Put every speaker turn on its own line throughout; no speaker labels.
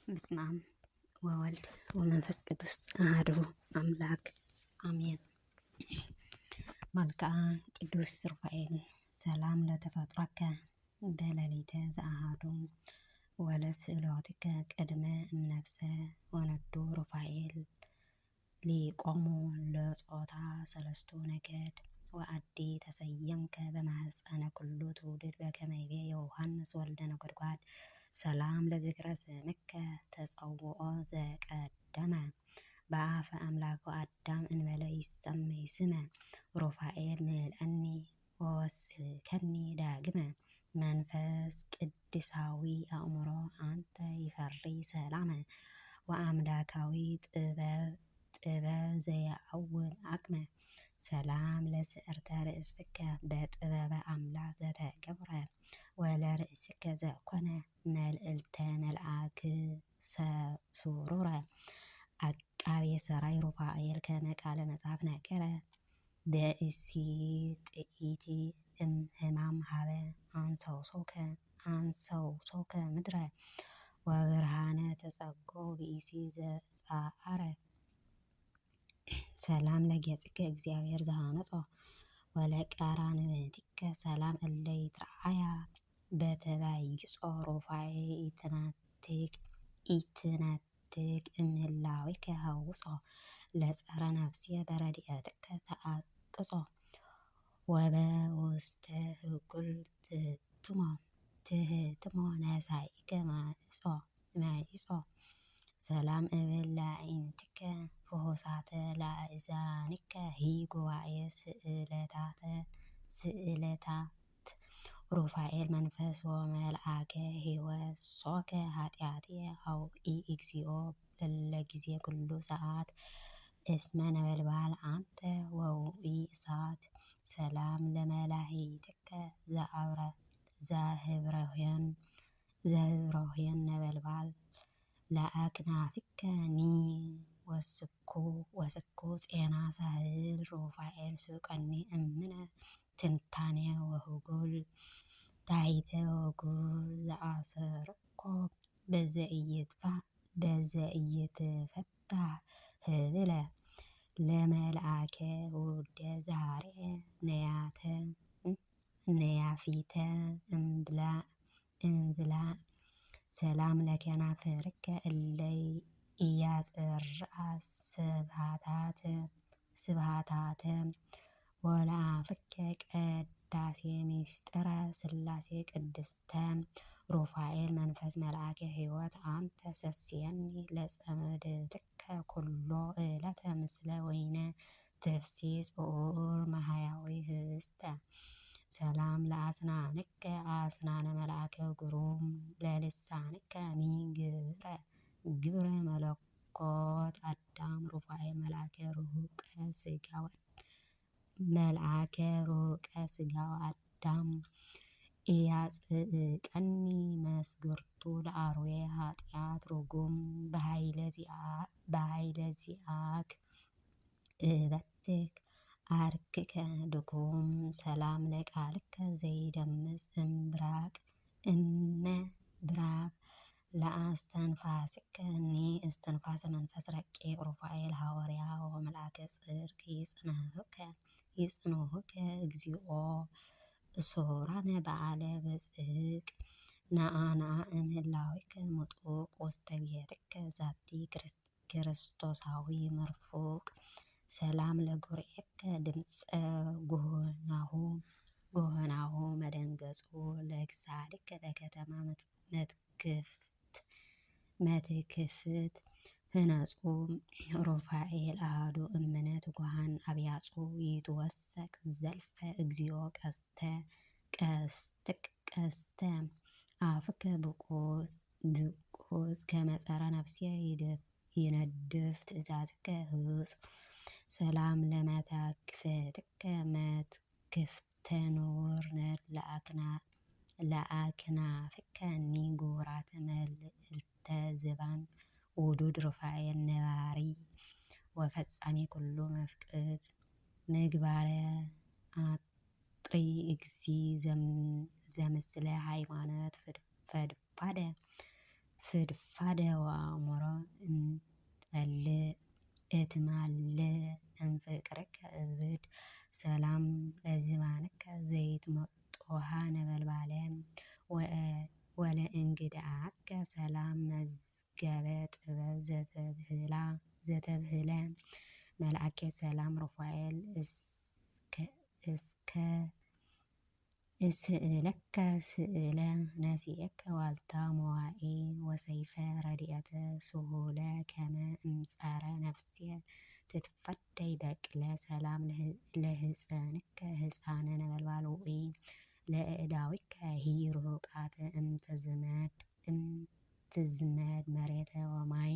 በስመ አብ ወወልድ ወመንፈስ ቅዱስ አሐዱ አምላክ አሜን። መልክዓ ቅዱስ ሩፋኤል ሰላም ለተፈጥሮከ በሌሊተ ዘአሐዱ ወለስዕሎትከ ቅድመ እምነፍሰ ወነዱ ሩፋኤል ሊቆሙ ለጾታ ሰለስቱ ነገድ ወአዲ ተሰየምከ በማኅፀነ ኩሉ ትውልድ በከመ ይቤ ዮሐንስ ወልደ ነጎድጓድ ሰላም ለዝክረ ስምከ ተጸውዖ ዘቀደመ በአፈ አምላክ ወአዳም እንበለ ይሰመይ ስመ ሩፋኤል ምልአኒ ወወስከኒ ዳግመ መንፈስ ቅዱሳዊ አእምሮ አንተ ይፈሪ ሰላመ ወአምላካዊ ጥበብ ዘየአውል አቅመ ሰላም ለስዕርተ ርእስከ በጥበበ አምላክ ዘተገብረ ወለርእስከ ዘኮነ መልዕልተ መልአክ ሱሩረ አቃቤ ሠራይ ሩፋኤል ከመ ቃለ መጽሐፍ ነገረ ብእሲ ጥኢቲ እምሕማም ሀበ አንሰውሶከ ምድረ ወብርሃነ ተጸጎ ብእሲ ዘጻአረ ሰላም ለጌጽከ እግዚአብሔር ዘሃነጾ ወለቀራንብትከ ሰላም እለ ይትረአያ በተባይጾ ሩፋኤል ኢትነትቅ እምህላዊከ ሀውጾ ለጸረ ነፍስየ በረድኤትከ ተአቅጾ ወበውስተ ህጉል ትህትሞ ነሳኢከ ማይጾ ሰላም እብል ለአዕይንቲከ ፍሑሳተ ለአእዛኒከ ሂጉባኤ ስእለታት ሩፋኤል መንፈስ ወመልአከ ሕይወት ሶከ ኃጢአትየ አውኢ እግዚኦ ለለጊዜ ኩሉ ሰዓት እስመ ነበልባል አንተ ወውኢ እሳት ሰላም ለመላሂትከ ዘህብረሄን ነበልባል ለአክናፍከ ኒ ወስኩ ጼና ሳህል ሩፋኤል ስቀኒ እምነ ትንታኔ ወህጉል ታሕተ ወጉል ዘአሰርኮ በዘኢይትፈታ ህብለ ለመልአከ ውደ ዛሬ ነያፊተ እምብላ ሰላም ለከናፍርከ እለ ኢያጽርዓ ስብሃታተ ወለአፍከ ቅዳሴ ምስጢረ ሥላሴ ቅድስተ ሩፋኤል መንፈስ መልአከ ሕይወት አንተ ሰስየኒ ለጸምድትከ ኩሎ ዕለተ ምስለ ወይነ ትፍሲስ ኡር ማህያዊ ህብስተ ሰላም ለአስናንከ አስናነ መልአከ ግሩም ለልሳንከ ግብረ መለኮት አዳም ሩፋኤል መልአከ ሩቀ ሥጋው አዳም ኢያጽእቀኒ መስግርቱ ለአርዌ ኃጢአት ርጉም በኃይለ ዚአክ እበትክ አርክከ ድኩም ሰላም ለቃልከ ዘይደምጽ እመ ብራቅ ለአስተንፋስከ እኒ እስትንፋሰ መንፈስ ረቂቅ ሩፋኤል ሐዋርያ ወመልአከ ጽድቅ ይጽንሑከ እግዚኦ እሱራነ በዓለ በጽድቅ ነአና እምህላዊከ ምጡቅ ውስተ ቤትከ ዛቲ ክርስቶሳዊ መርፉቅ ሰላም ለጉርኤከ ድምፀ ጎህናሁ መደንገጹ ለክሳድከ በከተማ መትክፍት ህነጹ ሩፋኤል አሐዱ እምነ ትጉሃን አብያጹ ይትወሰክ ዘልፈ እግዚኦ ቀስተ አፍከ ብቁጽ ከመጸረ ነፍስየ ይነድፍ ትእዛዝከ ህጽ ሰላም ለመታክፍትከ መትክፍተ ንውር ነድ ለአክናፍከ እኒ ግቡራተ መልዕልተ ዝባን ውዱድ ሩፋኤል ነባሪ ወፈጻሜ ኩሉ መፍቅድ ምግባረ አጥሪ እግዚ ዘምስለ ሃይማኖት ፈድፋደ ፍድፋደ ወአእምሮ እንትበልዕ እትማልእ እምፍቅርከ እብድ ሰላም ለዝባንከ ዘይትመጦሃ ነበልባለ ወለእንግድአከ ሰላም መዝገበ ጥበብ ዘተብህለ መልአኬ ሰላም ሩፋኤል እስእለከ ስእለ ነሲኤከ ዋልታ መዋኢ ወሰይፈ ረድኤተ ስሁለ ከመ እምጸረ ነፍሴ ትትፈደይ በቅለ ሰላም ለህፀንከ ህፃነ ነበልባል ውኢ ለእዳዊከ ሂሩቃት እምትዝመድ መሬተ ወማይ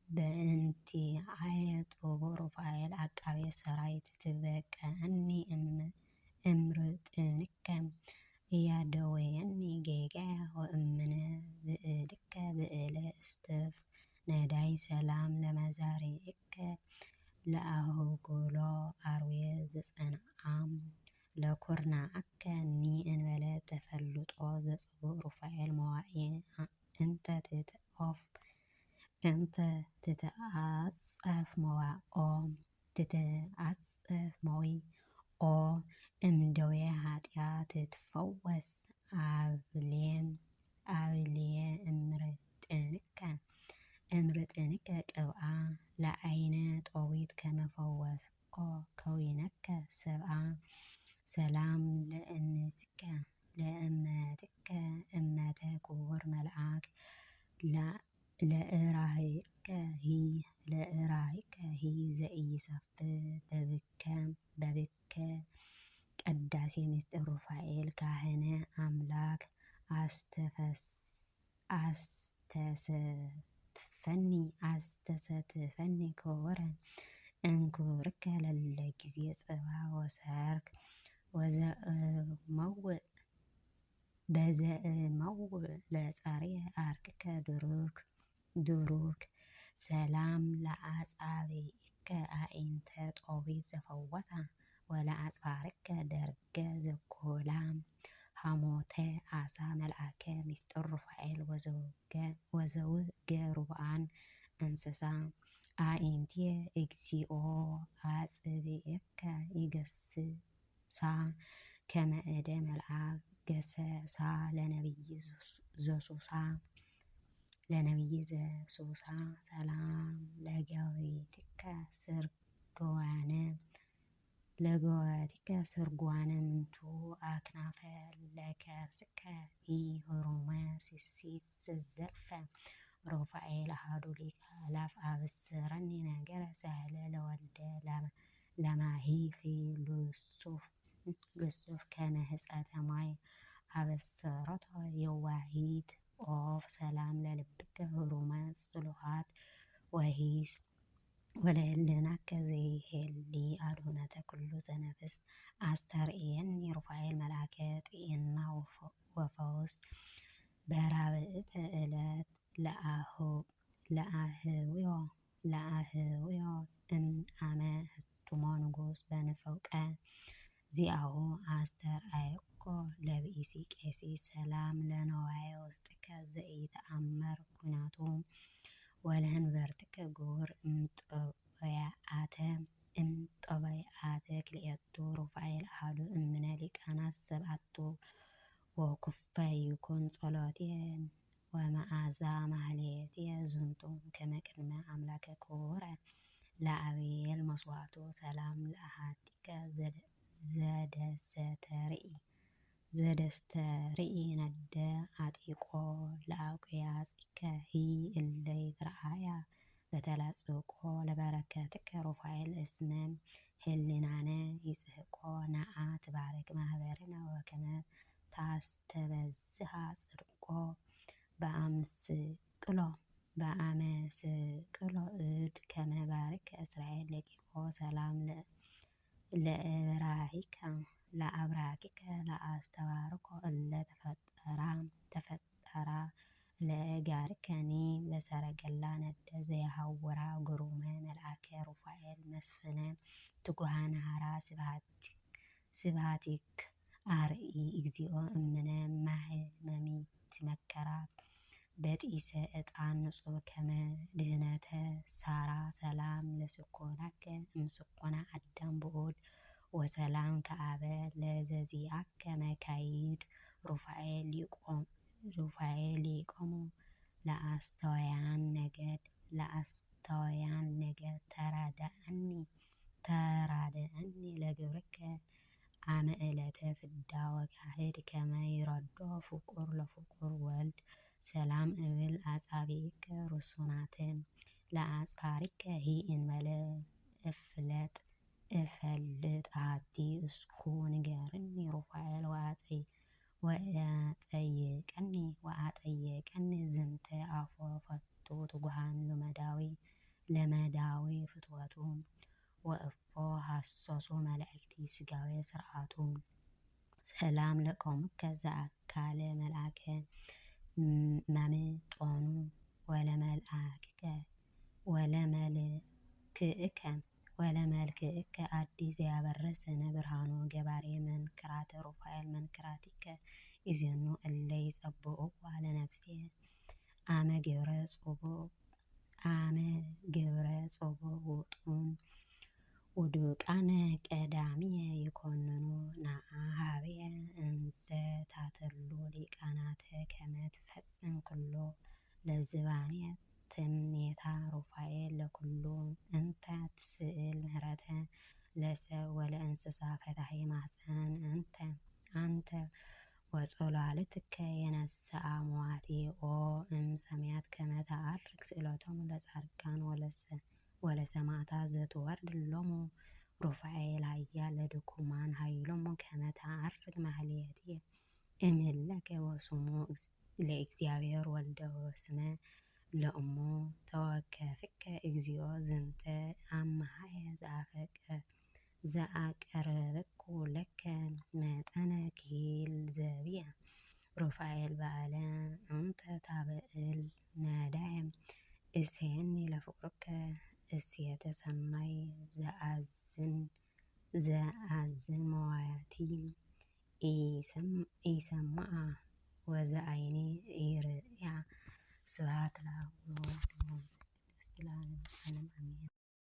በእንቲአየ ጡቡ ሩፋኤል አቃቤ ሰራዊት ትበቀአኒ እምርጥንከ እያደወየኒ ጌጋየ ወእምነ ብእድከ ብእለ እስትፍ ነዳይ ሰላም ለመዛሪእከ ለአህጉሎ አርዌ ዘጸንዓም ለኩርናዓከ ኒ እንበለ ተፈልጦ ዘጽብእ ሩፋኤል መዋኢ እንተ ትተአጸፍ መዊኦ እምደዌ ኃጢአት ትፈወስ አብልየ እምርጥንከ ቅብአ ለአይነ ጦዊት ከመፈወስኮ ከዊነከ ሰብአ ሰላም ለእምትከ እመተ ክቡር መልአክ ለእራሂከ ሂ ዘኢይሰፍእ በብከ ቀዳሴ ምስጢር ሩፋኤል ካህነ አምላክ አስተሰትፈኒ ክቡረ እምክቡርከ ለለ ጊዜ ጽባ ወሰርክ በዘእመውእ ለጻርየ አርክከ ድሩክ ሰላም ለአጻብዕከ አዕይንተ ጦቢት ዘፈወሳ ወለአጽፋርከ ደርገ ዘኮላ ሐሞተ አሳ መልአከ ምስጢር ሩፋኤል ወዘውገ ሩብአን እንስሳ አዕይንትየ እግዚኦ አጽብዕከ ይገስሳ ከመ እደ መልአክ ገሰሳ ለነቢይ ዘሱሳ ሰላም ለገዊትከ ስርጓነ ምንቱ አክናፈ ለከርስከ ኢሁሩመ ሲሲት ዘዘልፈ ሩፋኤል አሐዱ ሊቀ አእላፍ አብስረኒ ነገረ ሳህለ ለወልደ ለማሂፊ ልሱፍ ከመ ህጸተ ማይ አበሰረቶ የዋሂት ኦፍ ሰላም ለልብከ ህሩመ ጽሉሃት ወሂስ ወለህልናከ ዘይሄሊ አድኅኖተ ኩሉ ዘነፍስ አስተርእየኒ ሩፋኤል መልአከ ጥዕና ወፈውስ በራብዕተ ዕለት ለአህውዮ እምአመ ህቱሞ ንጉሥ በንፈውቀ ዚአሁ አስተርአየኮ ለብእሲ ቄሲስ ሰላም ለነዋየ ውስጥከ ዘኢተአመር ኩናቱ ወለህንበርትከ ግቡር እምጦብያተ ክልኤቱ ሩፋኤል አሐዱ እምነ ሊቃናት ሰብአቱ ወኩፈ ይኩን ጸሎትየ ወመዓዛ ማህሌትየ ዝንቱ ከመ ቅድመ አምላከ ክቡረ ለአብየል መስዋዕቱ ሰላም ለአሐቲከ ዘደስተርኢ ነደ አጢቆ ለአቁያጽከ ሂ እለ ይትረአያ በተላጽቆ ለበረከትከ ሩፋኤል እስመ ህሊናነ ይጽሕቆ ነአ ትባረክ ማህበርነ ወከመ ታስተበዝሃ ጽድቆ በአመስቅሎ እድ ከመ ባርከ እስራኤል ለቂቆ ሰላም ለአብራኪከ ለአስተባርኮ እለ ተፈጠራ ለእጋርከኒ በሰረገላ ነደ ዘየሐውራ ግሩመ መልአከ ሩፋኤል መስፍነ ትጉሃነ ሀራ ስብሐቲክ አርኢ እግዚኦ እምነ ማህመሚ መከራት በጢሰ ዕጣን ንጹሕ ከመ ድህነተ ሳራ ሰላም ለስኮናከ እምስኮና አዳም ብዑል ወሰላም ከአበ ለዘዚአከ መካይድ ሩፋኤል ሊቆሙ ለአስተዋያን ነገድ ተራድአኒ ለግብርከ አመ ዕለተ ፍዳ ወካህድ ከመ ይረዶ ፍቁር ለፍቁር ወልድ ሰላም እብል አጻብዒከ ርሱናት ለአጽፋሪከ ሂእንበለ እፈልጥ አሐቲ እስኩ ንገርኒ ሩፋኤል ወአጠየቀኒ ዝንተ አፎ ፈቱ ትጉሃን ለመዳዊ ፍትወቱ ወእፎ ሐሰሱ መላእክቲ ስጋዌ ስርዓቱ ሰላም ለቆምከ ዘአካለ መልአከ መምጦኑ ወለመልክዕከ አዲስ ያበረሰነ ብርሃኑ ገባሬ መንክራተ ሩፋኤል መንክራቲከ ይዜኑ እለ ይጸብዑዋ ለነፍሴ አመ ገብረ ጾቡዕ ውዱቃነ ቀዳሚየ ይኮንኑ ናአ ሀቤየ እንዘ ታተሉ ሊቃናተ ከመ ትፈጽም ኩሎ ለዝባንየ ትምኔታ ሩፋኤል ለኩሉ እንተ ትስእል ምህረተ ለሰብ ወለእንስሳ ፈታሒ ማኅፀን አንተ ወጸላልትከ የነስአ መዋቲ ኦ እም ሰማያት ከመ ተዐርግ ስእለቶሙ ለጻድቃን ወለሰማዕታት ዘትወርድ ሎሙ ሩፋኤል ኃያል ለድኩማን ኃይሎሙ ከመ ተዐርግ ማህሌትየ እምኅለከ ወስሙ ለእግዚአብሔር ወልደ ወስመ ለእሙ ተወከፍከ እግዚኦ ዝንተ አምሃየ ዘአቀረብኩ ለከ መጠነ ክሂል ዘብየ ሩፋኤል በዓለ እንተ ታበእል ነዳየ እስየኒ ለፍቁርከ እስየተ ሰናይ ዘአዝን መዋቲ ኢሰምዓ ወዘአይኒ ኢርእያ ስብሐት ለአብ ወወልድ ወመንፈስ ቅዱስ ለዓለመ ዓለም አሜን።